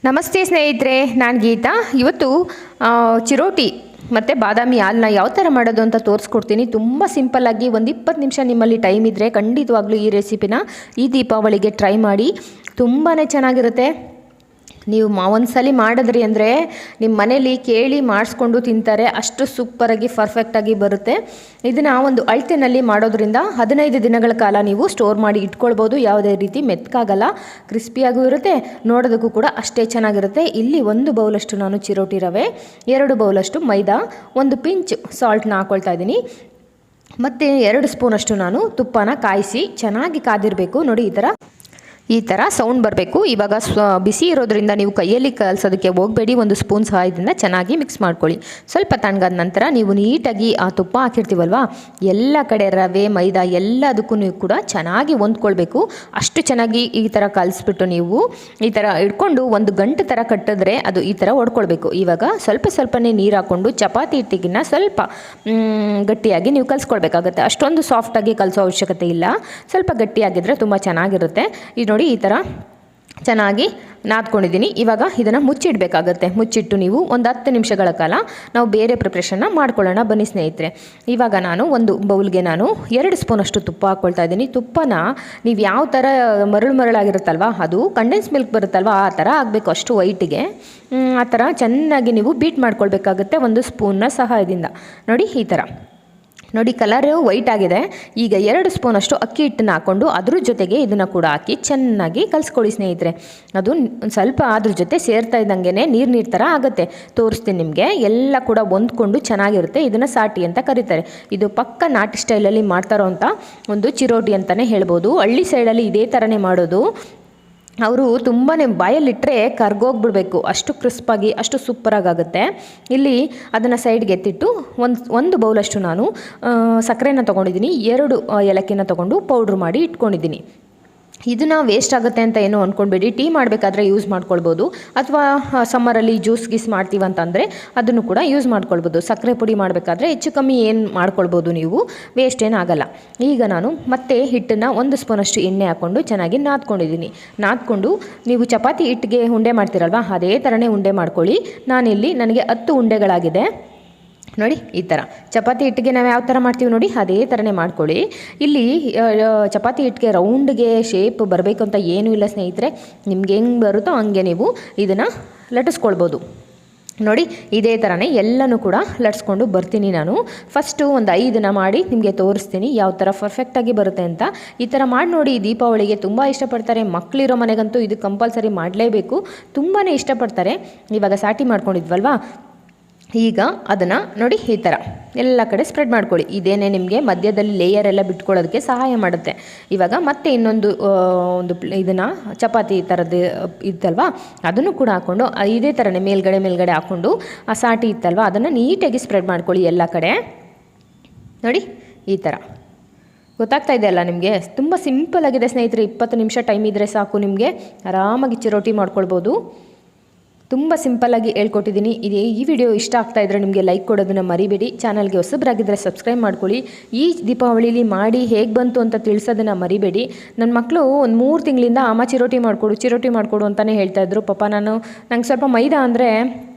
ನಮಸ್ತೆ ಸ್ನೇಹಿತರೆ, ನಾನು ಗೀತಾ. ಇವತ್ತು ಚಿರೋಟಿ ಮತ್ತು ಬಾದಾಮಿ ಹಾಲನ್ನ ಯಾವ ಥರ ಮಾಡೋದು ಅಂತ ತೋರಿಸ್ಕೊಡ್ತೀನಿ. ತುಂಬ ಸಿಂಪಲ್ಲಾಗಿ ಒಂದು 20 ನಿಮಿಷ ನಿಮ್ಮಲ್ಲಿ ಟೈಮ್ ಇದ್ದರೆ ಖಂಡಿತವಾಗ್ಲೂ ಈ ರೆಸಿಪಿನ ಈ ದೀಪಾವಳಿಗೆ ಟ್ರೈ ಮಾಡಿ. ತುಂಬಾ ಚೆನ್ನಾಗಿರುತ್ತೆ. ನೀವು ಒಂದ್ಸಲಿ ಮಾಡಿದ್ರಿ ಅಂದರೆ ನಿಮ್ಮ ಮನೇಲಿ ಕೇಳಿ ಮಾಡಿಸ್ಕೊಂಡು ತಿಂತಾರೆ. ಅಷ್ಟು ಸೂಪರಾಗಿ ಪರ್ಫೆಕ್ಟಾಗಿ ಬರುತ್ತೆ. ಇದನ್ನು ಒಂದು ಅಳತೆನಲ್ಲಿ ಮಾಡೋದ್ರಿಂದ 15 ದಿನಗಳ ಕಾಲ ನೀವು ಸ್ಟೋರ್ ಮಾಡಿ ಇಟ್ಕೊಳ್ಬೋದು. ಯಾವುದೇ ರೀತಿ ಮೆತ್ತಗಾಗಲ್ಲ, ಕ್ರಿಸ್ಪಿಯಾಗೂ ಇರುತ್ತೆ, ನೋಡೋದಕ್ಕೂ ಕೂಡ ಅಷ್ಟೇ ಚೆನ್ನಾಗಿರುತ್ತೆ. ಇಲ್ಲಿ 1 ಬೌಲಷ್ಟು ನಾನು ಚಿರೋಟಿ ರವೆ, 2 ಬೌಲಷ್ಟು ಮೈದಾ, 1 ಪಿಂಚ್ ಸಾಲ್ಟ್ನ ಹಾಕ್ಕೊಳ್ತಾ ಇದ್ದೀನಿ. ಮತ್ತು 2 ಸ್ಪೂನಷ್ಟು ನಾನು ತುಪ್ಪನ ಕಾಯಿಸಿ ಚೆನ್ನಾಗಿ ಕಾದಿರಬೇಕು. ನೋಡಿ, ಈ ಥರ ಸೌಂಡ್ ಬರಬೇಕು. ಇವಾಗ ಬಿಸಿ ಇರೋದ್ರಿಂದ ನೀವು ಕೈಯಲ್ಲಿ ಕಲಸೋದಕ್ಕೆ ಹೋಗಬೇಡಿ. 1 ಸ್ಪೂನ್ ಸಹಾಯದಿಂದ ಚೆನ್ನಾಗಿ ಮಿಕ್ಸ್ ಮಾಡ್ಕೊಳ್ಳಿ. ಸ್ವಲ್ಪ ತಣ್ಣಗಾದ ನಂತರ ನೀವು ನೀಟಾಗಿ ಆ ತುಪ್ಪ ಹಾಕಿರ್ತೀವಲ್ವ, ಎಲ್ಲ ಕಡೆ ರವೆ ಮೈದಾ ಎಲ್ಲದಕ್ಕೂ ನೀವು ಕೂಡ ಚೆನ್ನಾಗಿ ಹೊಂದ್ಕೊಳ್ಬೇಕು. ಅಷ್ಟು ಚೆನ್ನಾಗಿ ಈ ಥರ ಕಲಿಸ್ಬಿಟ್ಟು ನೀವು ಈ ಥರ ಇಟ್ಕೊಂಡು 1 ಗಂಟೆ ಥರ ಕಟ್ಟಿದ್ರೆ ಅದು ಈ ಥರ ಹೊಡ್ಕೊಳ್ಬೇಕು. ಇವಾಗ ಸ್ವಲ್ಪನೇ ನೀರು ಹಾಕ್ಕೊಂಡು ಚಪಾತಿ ಹಿಟ್ಟಿಗಿನ್ನ ಸ್ವಲ್ಪ ಗಟ್ಟಿಯಾಗಿ ನೀವು ಕಲಿಸ್ಕೊಳ್ಬೇಕಾಗತ್ತೆ. ಅಷ್ಟೊಂದು ಸಾಫ್ಟಾಗಿ ಕಲಿಸೋ ಅವಶ್ಯಕತೆ ಇಲ್ಲ. ಸ್ವಲ್ಪ ಗಟ್ಟಿಯಾಗಿದ್ದರೆ ತುಂಬ ಚೆನ್ನಾಗಿರುತ್ತೆ. ಇದು ನೋಡಿ, ಈ ಥರ ಚೆನ್ನಾಗಿ ನಾದ್ಕೊಂಡಿದ್ದೀನಿ. ಇವಾಗ ಇದನ್ನು ಮುಚ್ಚಿಡಬೇಕಾಗತ್ತೆ. ಮುಚ್ಚಿಟ್ಟು ನೀವು ಒಂದು 10 ನಿಮಿಷಗಳ ಕಾಲ ನಾವು ಬೇರೆ ಪ್ರಿಪ್ರೇಷನ್ನ ಮಾಡ್ಕೊಳ್ಳೋಣ. ಬನ್ನಿ ಸ್ನೇಹಿತರೆ. ಇವಾಗ ನಾನು ಒಂದು ಬೌಲ್ಗೆ 2 ಸ್ಪೂನಷ್ಟು ತುಪ್ಪ ಹಾಕ್ಕೊಳ್ತಾ ಇದ್ದೀನಿ. ತುಪ್ಪನ ನೀವು ಯಾವ ಥರ ಮರಳಾಗಿರುತ್ತಲ್ವ, ಅದು ಕಂಡೆನ್ಸ್ ಮಿಲ್ಕ್ ಬರುತ್ತಲ್ವ, ಆ ಥರ ಆಗಬೇಕು. ಅಷ್ಟು ವೈಟಿಗೆ ಆ ಥರ ಚೆನ್ನಾಗಿ ನೀವು ಬೀಟ್ ಮಾಡ್ಕೊಳ್ಬೇಕಾಗತ್ತೆ 1 ಸ್ಪೂನ್ನ ಸಹಾಯದಿಂದ. ನೋಡಿ, ಈ ಥರ ನೋಡಿ, ಕಲರು ವೈಟ್ ಆಗಿದೆ. ಈಗ 2 ಸ್ಪೂನಷ್ಟು ಅಕ್ಕಿ ಹಿಟ್ಟನ್ನು ಹಾಕ್ಕೊಂಡು ಅದ್ರ ಜೊತೆಗೆ ಇದನ್ನು ಕೂಡ ಹಾಕಿ ಚೆನ್ನಾಗಿ ಕಲಿಸ್ಕೊಳ್ಳಿ ಸ್ನೇಹಿತರೆ. ಅದು ಸ್ವಲ್ಪ ಅದ್ರ ಜೊತೆ ಸೇರ್ತಾ ಇದ್ದಂಗೆ ನೀರು ಥರ ಆಗುತ್ತೆ. ತೋರಿಸ್ತೀನಿ ನಿಮಗೆ. ಎಲ್ಲ ಕೂಡ ಹೊಂದ್ಕೊಂಡು ಚೆನ್ನಾಗಿರುತ್ತೆ. ಇದನ್ನು ಸಾಟಿ ಅಂತ ಕರೀತಾರೆ. ಇದು ಪಕ್ಕ ನಾಟಿ ಸ್ಟೈಲಲ್ಲಿ ಮಾಡ್ತಾರೋ ಅಂತ ಒಂದು ಚಿರೋಟಿ ಅಂತಲೇ ಹೇಳ್ಬೋದು. ಹಳ್ಳಿ ಸೈಡಲ್ಲಿ ಇದೇ ಥರನೇ ಮಾಡೋದು. ಅವರು ತುಂಬಾ ಬಾಯಲ್ಲಿಟ್ಟರೆ ಕರ್ಗೋಗ್ಬಿಡ್ಬೇಕು, ಅಷ್ಟು ಕ್ರಿಸ್ಪಾಗಿ ಅಷ್ಟು ಸೂಪರಾಗುತ್ತೆ. ಇಲ್ಲಿ ಅದನ್ನು ಸೈಡ್ಗೆ ಎತ್ತಿಟ್ಟು ಒಂದು ಬೌಲಷ್ಟು ನಾನು ಸಕ್ಕರೆನ ತೊಗೊಂಡಿದ್ದೀನಿ. 2 ಏಲಕ್ಕಿನ ತೊಗೊಂಡು ಪೌಡ್ರ್ ಮಾಡಿ ಇಟ್ಕೊಂಡಿದ್ದೀನಿ. ಇದನ್ನು ವೇಸ್ಟ್ ಆಗುತ್ತೆ ಅಂತ ಏನೋ ಅಂದ್ಕೊಳ್ಬೇಡಿ. ಟೀ ಮಾಡಬೇಕಾದ್ರೆ ಯೂಸ್ ಮಾಡ್ಕೊಳ್ಬೋದು, ಅಥವಾ ಸಮ್ಮರಲ್ಲಿ ಜ್ಯೂಸ್ ಮಾಡ್ತೀವಂತಂದರೆ ಅದನ್ನು ಕೂಡ ಯೂಸ್ ಮಾಡ್ಕೊಳ್ಬೋದು. ಸಕ್ಕರೆ ಪುಡಿ ಮಾಡಬೇಕಾದ್ರೆ ಹೆಚ್ಚು ಕಮ್ಮಿ ಏನು ಮಾಡ್ಕೊಳ್ಬೋದು, ನೀವು ವೇಸ್ಟ್ ಏನಾಗಲ್ಲ. ಈಗ ನಾನು ಮತ್ತೆ ಹಿಟ್ಟನ್ನು 1 ಸ್ಪೂನಷ್ಟು ಎಣ್ಣೆ ಹಾಕ್ಕೊಂಡು ಚೆನ್ನಾಗಿ ನಾದ್ಕೊಂಡಿದ್ದೀನಿ. ನಾದ್ಕೊಂಡು ನೀವು ಚಪಾತಿ ಹಿಟ್ಟಿಗೆ ಉಂಡೆ ಮಾಡ್ತೀರಲ್ವ, ಅದೇ ಥರನೇ ಉಂಡೆ ಮಾಡ್ಕೊಳ್ಳಿ. ನನಗೆ 10 ಉಂಡೆಗಳಾಗಿದೆ. ನೋಡಿ, ಈ ಥರ ಚಪಾತಿ ಹಿಟ್ಟಿಗೆ ನಾವು ಯಾವ ಥರ ಮಾಡ್ತೀವಿ ನೋಡಿ, ಅದೇ ಥರನೇ ಮಾಡ್ಕೊಳ್ಳಿ. ಇಲ್ಲಿ ಚಪಾತಿ ಹಿಟ್ಟಿಗೆ ರೌಂಡ್ಗೆ ಶೇಪ್ ಬರಬೇಕು ಅಂತ ಏನೂ ಇಲ್ಲ ಸ್ನೇಹಿತರೆ. ನಿಮ್ಗೆ ಹೆಂಗೆ ಬರುತ್ತೋ ಹಂಗೆ ನೀವು ಇದನ್ನು ಲಟ್ಟಿಸ್ಕೊಳ್ಬೋದು. ನೋಡಿ, ಇದೇ ಥರನೇ ಎಲ್ಲನೂ ಕೂಡ ಲಟ್ಸ್ಕೊಂಡು ಬರ್ತೀನಿ ನಾನು. ಫಸ್ಟು ಒಂದು 5 ಮಾಡಿ ನಿಮಗೆ ತೋರಿಸ್ತೀನಿ ಯಾವ ಥರ ಪರ್ಫೆಕ್ಟಾಗಿ ಬರುತ್ತೆ ಅಂತ. ಈ ಥರ ಮಾಡಿ ನೋಡಿ. ದೀಪಾವಳಿಗೆ ತುಂಬ ಇಷ್ಟಪಡ್ತಾರೆ. ಮಕ್ಕಳಿರೋ ಮನೆಗಂತೂ ಇದು ಕಂಪಲ್ಸರಿ ಮಾಡಲೇಬೇಕು. ತುಂಬಾ ಇಷ್ಟಪಡ್ತಾರೆ. ಇವಾಗ ಸಾಟಿ ಮಾಡ್ಕೊಂಡಿದ್ವಲ್ವಾ, ಈಗ ಅದನ್ನು ನೋಡಿ ಈ ಥರ ಎಲ್ಲ ಕಡೆ ಸ್ಪ್ರೆಡ್ ಮಾಡ್ಕೊಳ್ಳಿ. ಇದೇನೇ ನಿಮಗೆ ಮಧ್ಯದಲ್ಲಿ ಲೇಯರ್ ಎಲ್ಲ ಬಿಟ್ಕೊಳ್ಳೋದಕ್ಕೆ ಸಹಾಯ ಮಾಡುತ್ತೆ. ಇವಾಗ ಮತ್ತೆ ಇನ್ನೊಂದು ಇದನ್ನು ಚಪಾತಿ ಥರದ್ದು ಇತ್ತಲ್ವ, ಅದನ್ನು ಕೂಡ ಹಾಕ್ಕೊಂಡು ಇದೇ ಥರನೇ ಮೇಲ್ಗಡೆ ಹಾಕ್ಕೊಂಡು ಆ ಸಾಟಿ ಇತ್ತಲ್ವ, ಅದನ್ನು ನೀಟಾಗಿ ಸ್ಪ್ರೆಡ್ ಮಾಡ್ಕೊಳ್ಳಿ ಎಲ್ಲ ಕಡೆ. ನೋಡಿ, ಈ ಥರ ಗೊತ್ತಾಗ್ತಾ ಇದೆ ಅಲ್ಲ ನಿಮಗೆ. ತುಂಬ ಸಿಂಪಲ್ಲಾಗಿದೆ ಸ್ನೇಹಿತರೆ. 20 ನಿಮಿಷ ಟೈಮ್ ಇದ್ದರೆ ಸಾಕು, ನಿಮಗೆ ಆರಾಮಾಗಿ ಚಿರೋಟಿ ಮಾಡ್ಕೊಳ್ಬೋದು. ತುಂಬ ಸಿಂಪಲ್ಲಾಗಿ ಹೇಳ್ಕೊಟ್ಟಿದ್ದೀನಿ. ಈ ವಿಡಿಯೋ ಇಷ್ಟ ಆಗ್ತಾ ಇದ್ದರೆ ನಿಮಗೆ ಲೈಕ್ ಕೊಡೋದನ್ನು ಮರಿಬೇಡಿ. ಚಾನಲ್ಗೆ ಹೊಸಬರಾಗಿದ್ದರೆ ಸಬ್ಸ್ಕ್ರೈಬ್ ಮಾಡ್ಕೊಳ್ಳಿ. ಈ ದೀಪಾವಳಿಲಿ ಮಾಡಿ ಹೇಗೆ ಬಂತು ಅಂತ ತಿಳಿಸೋದನ್ನು ಮರಿಬೇಡಿ. ನನ್ನ ಮಕ್ಕಳು ಒಂದು 3 ತಿಂಗಳಿಂದ ಅಮ್ಮ ಚಿರೋಟಿ ಮಾಡಿಕೊಡು ಅಂತಲೇ ಹೇಳ್ತಾಯಿದ್ರು. ಪಾಪ ನಂಗೆ ಸ್ವಲ್ಪ ಮೈದಾ ಅಂದರೆ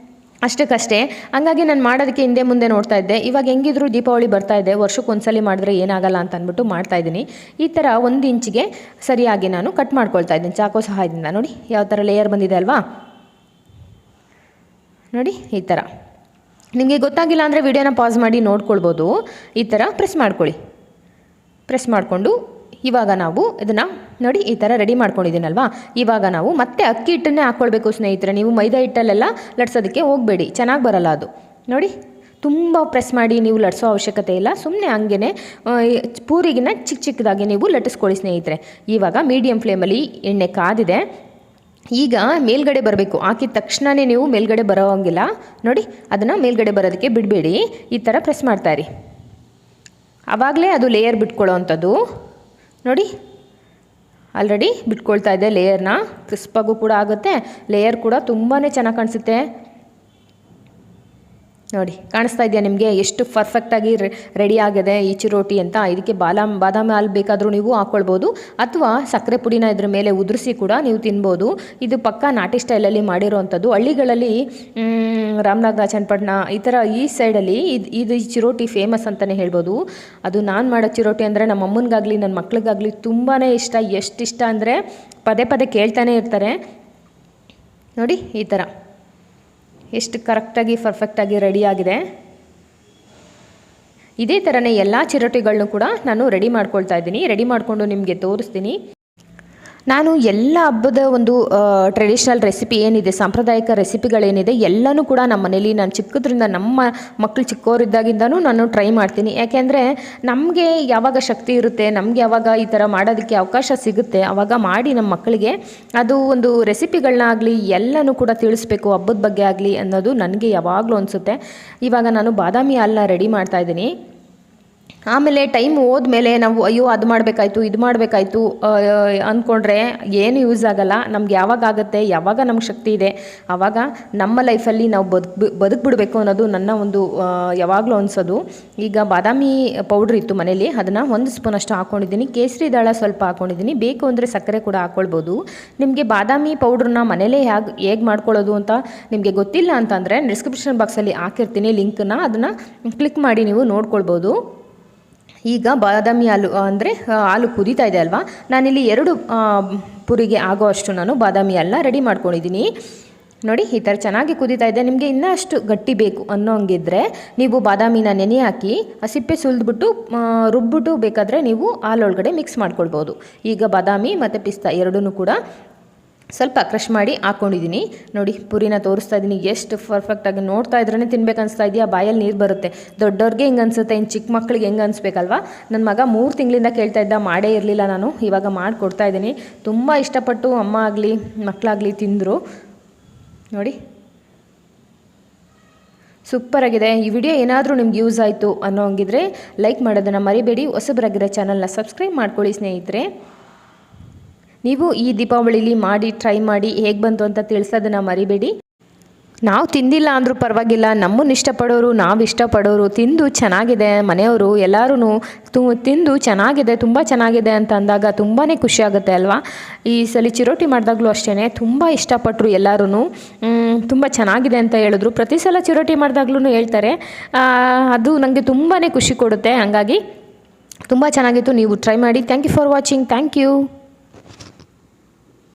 ಅಷ್ಟಕ್ಕಷ್ಟೇ, ಹಂಗಾಗಿ ನಾನು ಮಾಡೋದಕ್ಕೆ ಹಿಂದೆ ಮುಂದೆ ನೋಡ್ತಾ ಇದ್ದೆ. ಇವಾಗ ಹೆಂಗಿದ್ರು ದೀಪಾವಳಿ ಬರ್ತಾ ಇದೆ, ವರ್ಷಕ್ಕೆ ಒಂದ್ಸಲಿ ಮಾಡಿದ್ರೆ ಏನಾಗಲ್ಲ ಅಂತ ಅಂದ್ಬಿಟ್ಟು ಮಾಡ್ತಾಯಿದ್ದೀನಿ. ಈ ಥರ 1 ಇಂಚಿಗೆ ಸರಿಯಾಗಿ ನಾನು ಕಟ್ ಮಾಡ್ಕೊಳ್ತಾ ಇದ್ದೀನಿ ಚಾಕು ಸಹಾಯದಿಂದ. ನೋಡಿ ಯಾವ ಥರ ಲೇಯರ್ ಬಂದಿದೆ ಅಲ್ವಾ. ನೋಡಿ, ಈ ಥರ ನಿಮಗೆ ಗೊತ್ತಾಗಿಲ್ಲ ಅಂದರೆ ವಿಡಿಯೋನ ಪಾಸ್ ಮಾಡಿ ನೋಡ್ಕೊಳ್ಬೋದು. ಈ ಥರ ಪ್ರೆಸ್ ಮಾಡ್ಕೊಳ್ಳಿ. ಪ್ರೆಸ್ ಮಾಡಿಕೊಂಡು ಇವಾಗ ನಾವು ಇದನ್ನು ನೋಡಿ ಈ ಥರ ರೆಡಿ ಮಾಡ್ಕೊಂಡಿದ್ದೀನಲ್ವಾ. ಇವಾಗ ನಾವು ಮತ್ತೆ ಅಕ್ಕಿ ಹಿಟ್ಟನ್ನೇ ಹಾಕ್ಕೊಳ್ಬೇಕು ಸ್ನೇಹಿತರೆ. ನೀವು ಮೈದಾ ಹಿಟ್ಟಲ್ಲೆಲ್ಲ ಲಟ್ಸೋದಕ್ಕೆ ಹೋಗಬೇಡಿ, ಚೆನ್ನಾಗಿ ಬರಲ್ಲ ಅದು. ನೋಡಿ, ತುಂಬ ಪ್ರೆಸ್ ಮಾಡಿ ನೀವು ಲಟ್ಸೋ ಅವಶ್ಯಕತೆ ಇಲ್ಲ. ಸುಮ್ಮನೆ ಹಂಗೆ ಪೂರಿಗಿನ ಚಿಕ್ಕದಾಗಿ ನೀವು ಲಟ್ಟಿಸ್ಕೊಳ್ಳಿ ಸ್ನೇಹಿತರೆ. ಇವಾಗ ಮೀಡಿಯಮ್ ಫ್ಲೇಮಲ್ಲಿ ಎಣ್ಣೆ ಕಾದಿದೆ. ಈಗ ಮೇಲ್ಗಡೆ ಬರಬೇಕು. ಹಾಕಿದ ತಕ್ಷಣವೇ ನೀವು ಮೇಲ್ಗಡೆ ಬರೋ ಹಂಗಿಲ್ಲ. ನೋಡಿ, ಅದನ್ನು ಮೇಲ್ಗಡೆ ಬರೋದಕ್ಕೆ ಬಿಡಬೇಡಿ. ಈ ಥರ ಪ್ರೆಸ್ ಮಾಡ್ತಾಯಿರಿ. ಆವಾಗಲೇ ಅದು ಲೇಯರ್ ಬಿಟ್ಕೊಳ್ಳೋ ಅಂಥದ್ದು. ನೋಡಿ, ಆಲ್ರೆಡಿ ಬಿಟ್ಕೊಳ್ತಾ ಇದೆ ಲೇಯರ್ನ. ಕ್ರಿಸ್ಪಾಗೂ ಕೂಡ ಆಗುತ್ತೆ, ಲೇಯರ್ ಕೂಡ ತುಂಬಾ ಚೆನ್ನಾಗಿ ಕಾಣಿಸುತ್ತೆ. ನೋಡಿ ಕಾಣಿಸ್ತಾ ಇದೆಯಾ ನಿಮಗೆ ಎಷ್ಟು ಪರ್ಫೆಕ್ಟಾಗಿ ರೆಡಿ ಆಗಿದೆ ಈ ಚಿರೋಟಿ ಅಂತ. ಇದಕ್ಕೆ ಬಾದಾಮಿ ಹಾಲು ಬೇಕಾದರೂ ನೀವು ಹಾಕ್ಕೊಳ್ಬೋದು, ಅಥವಾ ಸಕ್ಕರೆ ಪುಡಿನ ಇದ್ರ ಮೇಲೆ ಉದುರಿಸಿ ಕೂಡ ನೀವು ತಿನ್ಬೋದು. ಇದು ಪಕ್ಕಾ ನಾಟಿ ಸ್ಟೈಲಲ್ಲಿ ಮಾಡಿರೋವಂಥದ್ದು. ಹಳ್ಳಿಗಳಲ್ಲಿ ರಾಮನಗರ, ಚನ್ನಪಟ್ಟಣ ಈ ಸೈಡಲ್ಲಿ ಇದು ಈ ಚಿರೋಟಿ ಫೇಮಸ್ ಅಂತಲೇ ಹೇಳ್ಬೋದು. ಅದು ನಾನು ಮಾಡೋ ಚಿರೋಟಿ ಅಂದರೆ ನಮ್ಮ ಅಮ್ಮನಿಗಾಗಲಿ ನನ್ನ ಮಕ್ಳಿಗಾಗಲಿ ತುಂಬಾ ಇಷ್ಟ. ಎಷ್ಟು ಇಷ್ಟ ಅಂದರೆ ಪದೇ ಪದೇ ಕೇಳ್ತಾನೆ ಇರ್ತಾರೆ. ನೋಡಿ ಈ ಥರ ಎಷ್ಟು ಕರೆಕ್ಟಾಗಿ ಪರ್ಫೆಕ್ಟಾಗಿ ರೆಡಿಯಾಗಿದೆ. ಇದೇ ಥರನೇ ಎಲ್ಲ ಚಿರೋಟಿಗಳನ್ನೂ ಕೂಡ ನಾನು ರೆಡಿ ಮಾಡ್ಕೊಳ್ತಾ ಇದ್ದೀನಿ. ರೆಡಿ ಮಾಡಿಕೊಂಡು ನಿಮಗೆ ತೋರಿಸ್ತೀನಿ. ನಾನು ಎಲ್ಲ ಹಬ್ಬದ ಒಂದು ಟ್ರೆಡಿಷ್ನಲ್ ರೆಸಿಪಿ ಏನಿದೆ, ಸಾಂಪ್ರದಾಯಿಕ ರೆಸಿಪಿಗಳೇನಿದೆ ಎಲ್ಲನೂ ಕೂಡ ನಮ್ಮ ಮನೇಲಿ ನಾನು ಚಿಕ್ಕದ್ರಿಂದ ನಮ್ಮ ಮಕ್ಕಳು ಚಿಕ್ಕವರಿದ್ದಾಗಿಂದನೂ ನಾನು ಟ್ರೈ ಮಾಡ್ತೀನಿ. ಯಾಕೆಂದರೆ ನಮಗೆ ಯಾವಾಗ ಶಕ್ತಿ ಇರುತ್ತೆ, ನಮಗೆ ಯಾವಾಗ ಈ ಥರ ಮಾಡೋದಕ್ಕೆ ಅವಕಾಶ ಸಿಗುತ್ತೆ ಆವಾಗ ಮಾಡಿ ನಮ್ಮ ಮಕ್ಕಳಿಗೆ ಅದು ಒಂದು ರೆಸಿಪಿಗಳನ್ನಾಗಲಿ ಎಲ್ಲನೂ ಕೂಡ ತಿಳಿಸ್ಬೇಕು, ಹಬ್ಬದ ಬಗ್ಗೆ ಆಗಲಿ ಅನ್ನೋದು ನನಗೆ ಯಾವಾಗಲೂ ಅನಿಸುತ್ತೆ. ಇವಾಗ ನಾನು ಬಾದಾಮಿ ಹಾಲನ್ನ ರೆಡಿ ಮಾಡ್ತಾಯಿದ್ದೀನಿ. ಆಮೇಲೆ ಟೈಮ್ ಹೋದ್ಮೇಲೆ ನಾವು ಅಯ್ಯೋ ಅದು ಮಾಡಬೇಕಾಯ್ತು ಇದು ಮಾಡಬೇಕಾಯ್ತು ಅಂದ್ಕೊಂಡ್ರೆ ಏನು ಯೂಸ್ ಆಗೋಲ್ಲ. ನಮ್ಗೆ ಯಾವಾಗ ಆಗುತ್ತೆ, ಯಾವಾಗ ನಮ್ಗೆ ಶಕ್ತಿ ಇದೆ ಆವಾಗ ನಮ್ಮ ಲೈಫಲ್ಲಿ ನಾವು ಬದುಕ್ಬಿಡ್ಬೇಕು ಅನ್ನೋದು ನನ್ನ ಒಂದು ಯಾವಾಗಲೂ ಅನಿಸೋದು. ಈಗ ಬಾದಾಮಿ ಪೌಡ್ರ್ ಇತ್ತು ಮನೇಲಿ, ಅದನ್ನು 1 ಸ್ಪೂನಷ್ಟು ಹಾಕ್ಕೊಂಡಿದ್ದೀನಿ. ಕೇಸರಿ ದಾಳ ಸ್ವಲ್ಪ ಹಾಕ್ಕೊಂಡಿದ್ದೀನಿ. ಬೇಕು ಅಂದರೆ ಸಕ್ಕರೆ ಕೂಡ ಹಾಕ್ಕೊಳ್ಬೋದು. ನಿಮಗೆ ಬಾದಾಮಿ ಪೌಡ್ರನ್ನ ಮನೇಲೇ ಹೇಗೆ ಮಾಡ್ಕೊಳ್ಳೋದು ಅಂತ ನಿಮಗೆ ಗೊತ್ತಿಲ್ಲ ಅಂತಂದರೆ ಡಿಸ್ಕ್ರಿಪ್ಷನ್ ಬಾಕ್ಸಲ್ಲಿ ಹಾಕಿರ್ತೀನಿ ಲಿಂಕನ್ನು, ಅದನ್ನು ಕ್ಲಿಕ್ ಮಾಡಿ ನೀವು ನೋಡ್ಕೊಳ್ಬೋದು. ಈಗ ಬಾದಾಮಿ ಹಾಲು ಅಂದರೆ ಹಾಲು ಕುದೀತಾ ಇದೆ ಅಲ್ವಾ, ನಾನಿಲ್ಲಿ 2 ಪುರಿಗೆ ಆಗೋ ಅಷ್ಟು ನಾನು ಬಾದಾಮಿ ಹಾಲನ್ನ ರೆಡಿ ಮಾಡ್ಕೊಂಡಿದ್ದೀನಿ. ನೋಡಿ ಈ ಥರ ಚೆನ್ನಾಗಿ ಕುದೀತಾ ಇದೆ. ನಿಮಗೆ ಇನ್ನಷ್ಟು ಗಟ್ಟಿ ಬೇಕು ಅನ್ನೋ ಹಂಗಿದ್ರೆ ನೀವು ಬಾದಾಮಿನ ನೆನೆ ಹಾಕಿ ಸಿಪ್ಪೆ ಸುಲಿದ್ಬಿಟ್ಟು ರುಬ್ಬಿಟ್ಟು ಬೇಕಾದರೆ ನೀವು ಹಾಲೊಳಗಡೆ ಮಿಕ್ಸ್ ಮಾಡ್ಕೊಳ್ಬೋದು. ಈಗ ಬಾದಾಮಿ ಮತ್ತು ಪಿಸ್ತಾ ಎರಡೂ ಕೂಡ ಸ್ವಲ್ಪ ಕ್ರಷ್ ಮಾಡಿ ಹಾಕ್ಕೊಂಡಿದ್ದೀನಿ. ನೋಡಿ ಪುರಿನ ತೋರಿಸ್ತಾ ಇದ್ದೀನಿ. ಎಷ್ಟು ಪರ್ಫೆಕ್ಟಾಗಿ ನೋಡ್ತಾ ಇದ್ರೇ ತಿನ್ಬೇಕು ಅನಿಸ್ತಾ ಇದೆಯಾ, ಬಾಯಲ್ಲಿ ನೀರು ಬರುತ್ತೆ. ದೊಡ್ಡವ್ರಿಗೆ ಹೆಂಗೆ ಅನಿಸುತ್ತೆ, ಇನ್ನು ಚಿಕ್ಕ ಮಕ್ಳಿಗೆ ಹೆಂಗೆ ಅನಿಸ್ಬೇಕಲ್ವಾ. ನನ್ನ ಮಗ 3 ತಿಂಗಳಿಂದ ಕೇಳ್ತಾ ಇದ್ದ, ಮಾಡೇ ಇರಲಿಲ್ಲ ನಾನು, ಇವಾಗ ಮಾಡಿಕೊಡ್ತಾ ಇದ್ದೀನಿ. ತುಂಬ ಇಷ್ಟಪಟ್ಟು ಅಮ್ಮ ಆಗಲಿ ಮಕ್ಕಳಾಗಲಿ ತಿಂದರು. ನೋಡಿ ಸೂಪರಾಗಿದೆ. ಈ ವಿಡಿಯೋ ಏನಾದರೂ ನಿಮ್ಗೆ ಯೂಸ್ ಆಯಿತು ಅನ್ನೋ ಹಂಗಿದ್ರೆ ಲೈಕ್ ಮಾಡೋದನ್ನು ಮರಿಬೇಡಿ. ಹೊಸಬರಾಗಿರೋ ಚಾನಲ್ನ ಸಬ್ಸ್ಕ್ರೈಬ್ ಮಾಡ್ಕೊಳ್ಳಿ ಸ್ನೇಹಿತರೆ. ನೀವು ಈ ದೀಪಾವಳಿಲಿ ಮಾಡಿ ಟ್ರೈ ಮಾಡಿ ಹೇಗೆ ಬಂತು ಅಂತ ತಿಳಿಸೋದನ್ನು ಮರಿಬೇಡಿ. ನಾವು ತಿಂದಿಲ್ಲ ಅಂದರೂ ಪರವಾಗಿಲ್ಲ, ನಮ್ಮನ್ನು ಇಷ್ಟಪಡೋರು, ನಾವು ಇಷ್ಟಪಡೋರು ತಿಂದು ಚೆನ್ನಾಗಿದೆ, ಮನೆಯವರು ಎಲ್ಲರೂ ತಿಂದು ಚೆನ್ನಾಗಿದೆ, ತುಂಬ ಚೆನ್ನಾಗಿದೆ ಅಂತ ಅಂದಾಗ ತುಂಬಾ ಖುಷಿ ಆಗುತ್ತೆ ಅಲ್ವಾ. ಈ ಸಲ ಚಿರೋಟಿ ಮಾಡಿದಾಗಲೂ ಅಷ್ಟೇ ತುಂಬ ಇಷ್ಟಪಟ್ಟರು ಎಲ್ಲರೂ, ತುಂಬ ಚೆನ್ನಾಗಿದೆ ಅಂತ ಹೇಳಿದ್ರು. ಪ್ರತಿ ಸಲ ಚಿರೋಟಿ ಮಾಡಿದಾಗ್ಲೂ ಹೇಳ್ತಾರೆ, ಅದು ನನಗೆ ತುಂಬಾ ಖುಷಿ ಕೊಡುತ್ತೆ. ಹಾಗಾಗಿ ತುಂಬ ಚೆನ್ನಾಗಿತ್ತು. ನೀವು ಟ್ರೈ ಮಾಡಿ. Thank you for watching. Thank you.